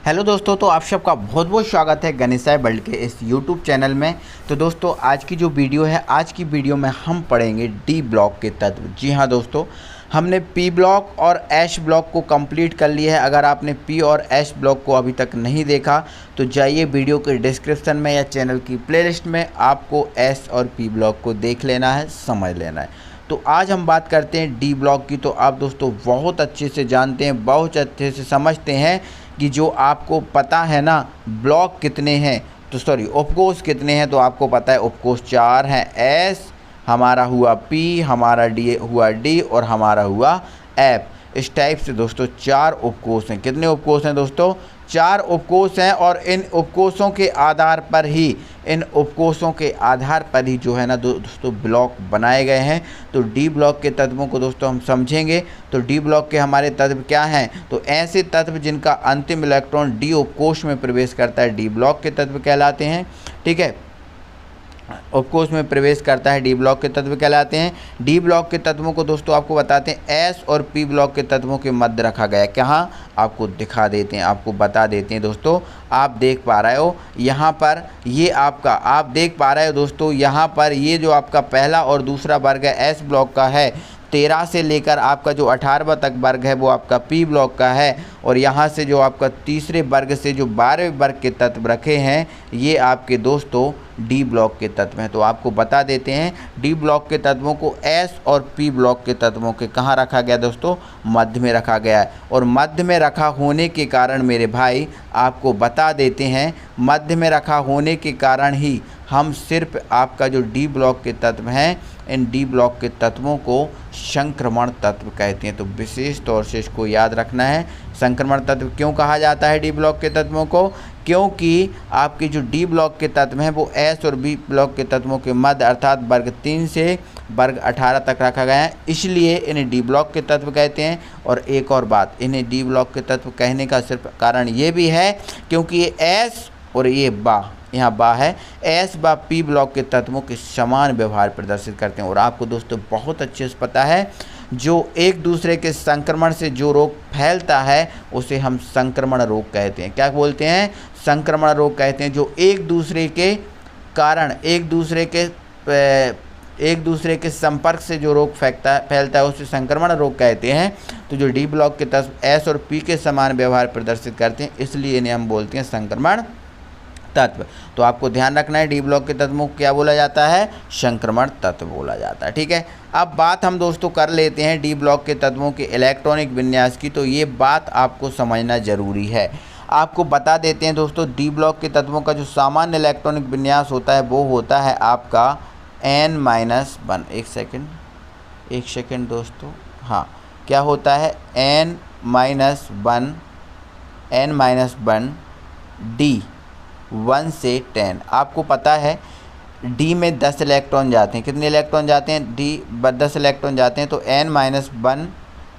Hello दोस्तों, तो आप सबका बहुत बहुत स्वागत है गणेशाय वर्ल्ड के इस यूट्यूब चैनल में। तो दोस्तों आज की जो वीडियो है, आज की वीडियो में हम पढ़ेंगे डी ब्लॉक के तत्व। जी हाँ दोस्तों, हमने पी ब्लॉक और एच ब्लॉक को कंप्लीट कर लिया है। अगर आपने पी और एच ब्लॉक को अभी तक नहीं देखा तो जाइए वीडियो के डिस्क्रिप्शन में या चैनल की प्लेलिस्ट में, आपको एच और पी ब्लॉक को देख लेना है, समझ लेना है। तो आज हम बात करते हैं डी ब्लॉक की। तो आप दोस्तों बहुत अच्छे से जानते हैं, बहुत अच्छे से समझते हैं कि जो आपको पता है ना ब्लॉक कितने हैं, तो सॉरी उपकोष कितने हैं, तो आपको पता है उपकोष 4 हैं। एस हमारा हुआ पी, हमारा डी हुआ डी और हमारा हुआ एफ। इस टाइप से दोस्तों 4 उपकोष हैं। कितने उपकोष हैं दोस्तों? 4 उपकोष हैं। और इन उपकोषों के आधार पर ही जो है ना दोस्तों ब्लॉक बनाए गए हैं। तो डी ब्लॉक के तत्वों को दोस्तों हम समझेंगे। तो डी ब्लॉक के हमारे तत्व क्या हैं? तो ऐसे तत्व जिनका अंतिम इलेक्ट्रॉन डी उपकोष में प्रवेश करता है, डी ब्लॉक के तत्व कहलाते हैं। ठीक है, उपकोष में प्रवेश करता है, डी ब्लॉक के तत्व कहलाते हैं। डी ब्लॉक के तत्वों को दोस्तों आपको बताते हैं एस और पी ब्लॉक के तत्वों के मध्य रखा गया है। कहाँ? आपको दिखा देते हैं, आपको बता देते हैं दोस्तों। आप देख पा रहे हो यहाँ पर, ये आपका आप देख पा रहे हो दोस्तों, यहाँ पर ये जो आपका पहला और दूसरा वर्ग है एस ब्लॉक का है। 13 से लेकर आपका जो 18वां तक वर्ग है वो आपका पी ब्लॉक का है। और यहाँ से जो आपका तीसरे वर्ग से जो 12वें वर्ग के तत्व रखे हैं, ये आपके दोस्तों डी ब्लॉक के तत्व हैं। तो आपको बता देते हैं डी ब्लॉक के तत्वों को एस और पी ब्लॉक के तत्वों के कहाँ रखा गया दोस्तों? मध्य में रखा गया है। और मध्य में रखा होने के कारण मेरे भाई आपको बता देते हैं, मध्य में रखा होने के कारण ही हम सिर्फ आपका जो डी ब्लॉक के तत्व हैं, इन डी ब्लॉक के तत्वों को संक्रमण तत्व कहते हैं। तो विशेष तौर से इसको याद रखना है। संक्रमण तत्व क्यों कहा जाता है डी ब्लॉक के तत्वों को? क्योंकि आपके जो डी ब्लॉक के तत्व हैं वो एस और बी ब्लॉक के तत्वों के मध्य अर्थात वर्ग 3 से वर्ग 18 तक रखा गया है, इसलिए इन्हें डी ब्लॉक के तत्व कहते हैं। और एक और बात, इन्हें डी ब्लॉक के तत्व कहने का सिर्फ कारण ये भी है क्योंकि ये एस और ये बा, यहाँ बा है, एस बा पी ब्लॉक के तत्वों के समान व्यवहार प्रदर्शित करते हैं। और आपको दोस्तों बहुत अच्छे से पता है, जो एक दूसरे के संक्रमण से जो रोग फैलता है उसे हम संक्रमण रोग कहते हैं। क्या बोलते हैं? संक्रमण रोग कहते हैं। जो एक दूसरे के कारण एक दूसरे के संपर्क से जो रोग फैलता है उसे संक्रमण रोग कहते हैं। तो जो डी ब्लॉक के तत्व एस और पी के समान व्यवहार प्रदर्शित करते हैं, इसलिए इन्हें हम बोलते हैं संक्रमण तत्व। तो आपको ध्यान रखना है डी ब्लॉक के तत्वों को क्या बोला जाता है? संक्रमण तत्व बोला जाता है। ठीक है, अब बात हम दोस्तों कर लेते हैं डी ब्लॉक के तत्वों के इलेक्ट्रॉनिक विन्यास की। तो ये बात आपको समझना जरूरी है। आपको बता देते हैं दोस्तों, डी ब्लॉक के तत्वों का जो सामान्य इलेक्ट्रॉनिक विन्यास होता है वो होता है आपका n-1। एक सेकेंड दोस्तों, हाँ क्या होता है? n-1 डी 1 से 10। आपको पता है डी में 10 इलेक्ट्रॉन जाते हैं। कितने इलेक्ट्रॉन जाते हैं? डी 10 इलेक्ट्रॉन जाते हैं। तो n-1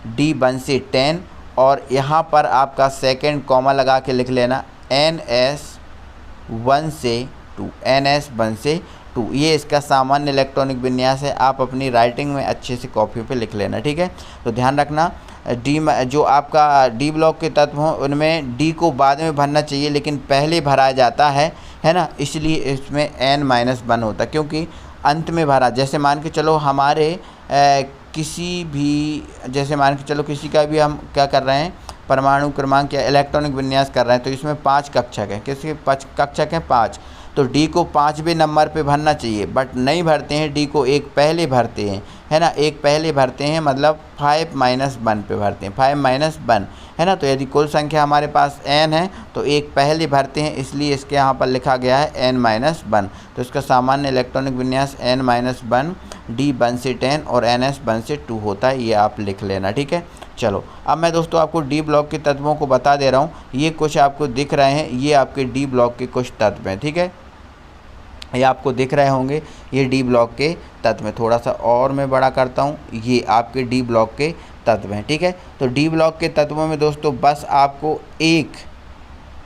डी 1 से 10। और यहाँ पर आपका सेकेंड कॉमा लगा के लिख लेना ns1 से 2। ये इसका सामान्य इलेक्ट्रॉनिक विन्यास है। आप अपनी राइटिंग में अच्छे से कॉपी पे लिख लेना। ठीक है, तो ध्यान रखना डी जो आपका डी ब्लॉक के तत्व हों उनमें डी को बाद में भरना चाहिए, लेकिन पहले भरा जाता है ना, इसलिए इसमें n-1 होता है क्योंकि अंत में भरा। जैसे मान के चलो हमारे किसी का भी हम क्या कर रहे हैं, परमाणु क्रमांक या इलेक्ट्रॉनिक विन्यास कर रहे हैं, तो इसमें 5 कक्षक हैं। किसके 5 कक्षक हैं? 5। तो डी को 5वें नंबर पे भरना चाहिए, बट नहीं भरते हैं। डी को एक पहले भरते हैं, है ना, एक पहले भरते हैं, मतलब 5-1 पे भरते हैं, 5-1 है ना। तो यदि कुल संख्या हमारे पास n है तो एक पहले भरते हैं, इसलिए इसके यहाँ पर लिखा गया है n-1। तो इसका सामान्य इलेक्ट्रॉनिक विन्यास n-1 डी 1 से 10 और ns 1 से 2 होता है। ये आप लिख लेना। ठीक है, चलो अब मैं दोस्तों आपको डी ब्लॉक के तत्वों को बता दे रहा हूँ। ये कुछ आपको दिख रहे हैं, ये आपके डी ब्लॉक के कुछ तत्व हैं। ठीक है, ये आपको दिख रहे होंगे, ये डी ब्लॉक के तत्व हैं। थोड़ा सा और मैं बड़ा करता हूँ, ये आपके डी ब्लॉक के तत्व हैं। ठीक है, तो डी ब्लॉक के तत्वों में दोस्तों बस आपको एक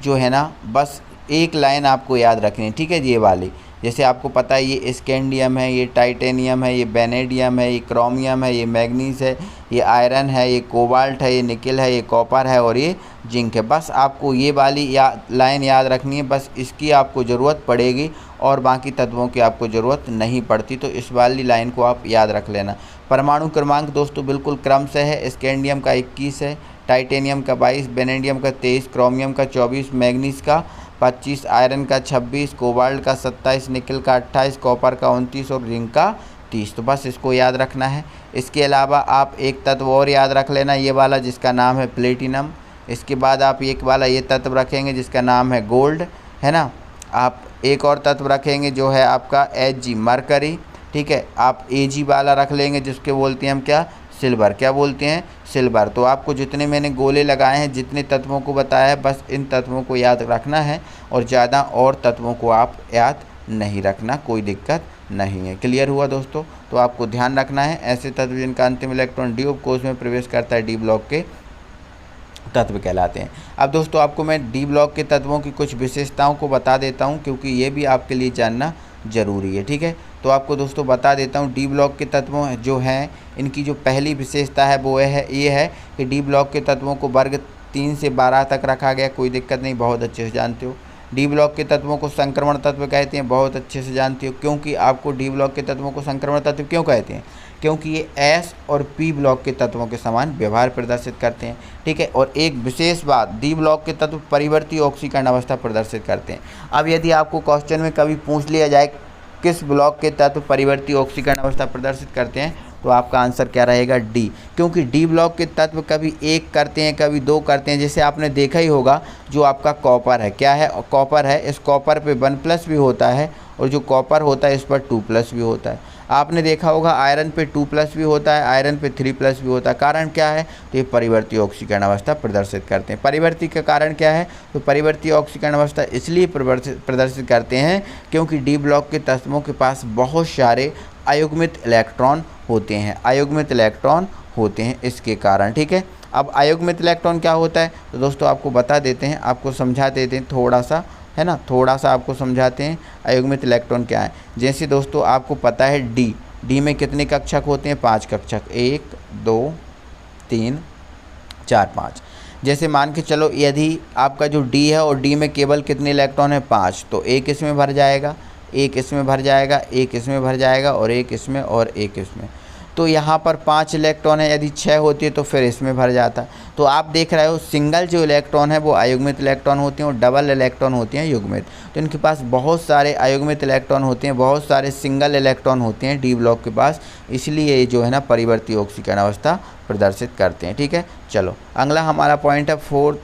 जो है ना, बस एक लाइन आपको याद रखनी है। ठीक है, ये वाली जैसे आपको पता है ये स्कैंडियम है, ये टाइटेनियम है, ये वेनेडियम है, ये क्रोमियम है, ये मैग्नीज है, ये आयरन है, ये कोबाल्ट है, ये निकल है, ये कॉपर है और ये जिंक है। बस आपको ये वाली लाइन याद रखनी है, बस इसकी आपको ज़रूरत पड़ेगी और बाकी तत्वों की आपको ज़रूरत नहीं पड़ती। तो इस वाली लाइन को आप याद रख लेना। परमाणु क्रमांक दोस्तों बिल्कुल क्रम से है। स्कैंडियम का 21 है, टाइटेनियम का 22, वेनेडियम का 23, क्रोमियम का 24, मैग्नीज का 25, आयरन का 26, कोबाल्ट का 27, निकल का 28, कॉपर का 29 और जिंक का 30। तो बस इसको याद रखना है। इसके अलावा आप एक तत्व और याद रख लेना, ये वाला जिसका नाम है प्लेटिनम। इसके बाद आप एक वाला ये तत्व रखेंगे जिसका नाम है गोल्ड, है ना। आप एक और तत्व रखेंगे जो है आपका Hg मरकरी, ठीक है। आप Ag वाला रख लेंगे जिसके बोलते हैं हम क्या, सिल्वर। क्या बोलते हैं, सिल्वर। तो आपको जितने मैंने गोले लगाए हैं, जितने तत्वों को बताया है, बस इन तत्वों को याद रखना है और ज़्यादा और तत्वों को आप याद नहीं रखना, कोई दिक्कत नहीं है। क्लियर हुआ दोस्तों। तो आपको ध्यान रखना है ऐसे तत्व जिनका अंतिम इलेक्ट्रॉन डी उपकोष में प्रवेश करता है डी ब्लॉक के तत्व कहलाते हैं। अब दोस्तों आपको मैं डी ब्लॉक के तत्वों की कुछ विशेषताओं को बता देता हूं, क्योंकि ये भी आपके लिए जानना ज़रूरी है, ठीक है। तो आपको दोस्तों बता देता हूं डी ब्लॉक के तत्वों जो हैं, इनकी जो पहली विशेषता है वो ये है कि डी ब्लॉक के तत्वों को वर्ग 3 से 12 तक रखा गया। कोई दिक्कत नहीं, बहुत अच्छे से जानते हो। डी ब्लॉक के तत्वों को संक्रमण तत्व कहते हैं, बहुत अच्छे से जानते हो। क्योंकि आपको डी ब्लॉक के तत्वों को संक्रमण तत्व क्यों कहते हैं, क्योंकि ये एस और पी ब्लॉक के तत्वों के समान व्यवहार प्रदर्शित करते हैं, ठीक है। और एक विशेष बात, डी ब्लॉक के तत्व परिवर्ती ऑक्सीकरण अवस्था प्रदर्शित करते हैं। अब यदि आपको क्वेश्चन में कभी पूछ लिया जाए किस ब्लॉक के तत्व परिवर्ती ऑक्सीकरण अवस्था प्रदर्शित करते हैं, तो आपका आंसर क्या रहेगा, डी। क्योंकि डी ब्लॉक के तत्व कभी 1 करते हैं, कभी 2 करते हैं। जैसे आपने देखा ही होगा जो आपका कॉपर है, क्या है, कॉपर है, इस कॉपर पे 1+ भी होता है और जो कॉपर होता है इस पर 2+ भी होता है। आपने देखा होगा आयरन पे 2+ भी होता है, आयरन पे 3+ भी होता है। कारण क्या है, तो ये परिवर्ती ऑक्सीकरण अवस्था प्रदर्शित करते हैं। परिवर्ती का कारण क्या है, तो परिवर्ती ऑक्सीकरण अवस्था इसलिए प्रदर्शित करते हैं क्योंकि डी ब्लॉक के तत्वों के पास बहुत सारे अयुग्मित इलेक्ट्रॉन होते हैं, अयुग्मित इलेक्ट्रॉन होते हैं इसके कारण, ठीक है। अब अयुग्मित इलेक्ट्रॉन क्या होता है, तो दोस्तों आपको बता देते हैं, आपको समझा देते हैं थोड़ा सा, है ना, थोड़ा सा आपको समझाते हैं अयुग्मित इलेक्ट्रॉन क्या है। जैसे दोस्तों आपको पता है डी में कितने कक्षक होते हैं, 5 कक्षक, 1 2 3 4 5। जैसे मान के चलो यदि आपका जो डी है और डी में केवल कितने इलेक्ट्रॉन है, 5, तो एक इसमें भर जाएगा, एक इसमें भर जाएगा, एक इसमें भर जाएगा और एक इसमें और एक इसमें। तो यहाँ पर 5 इलेक्ट्रॉन है, यदि 6 होती है तो फिर इसमें भर जाता। तो आप देख रहे हो सिंगल जो इलेक्ट्रॉन है वो अयुग्मित इलेक्ट्रॉन होते हैं और डबल इलेक्ट्रॉन होते हैं युग्मित। तो इनके पास बहुत सारे अयुग्मित इलेक्ट्रॉन होते हैं, बहुत सारे सिंगल इलेक्ट्रॉन होते हैं डी ब्लॉक के पास, इसलिए ये जो है ना परिवर्ती ऑक्सीकरण अवस्था प्रदर्शित करते हैं, ठीक है। चलो अगला हमारा पॉइंट है 4th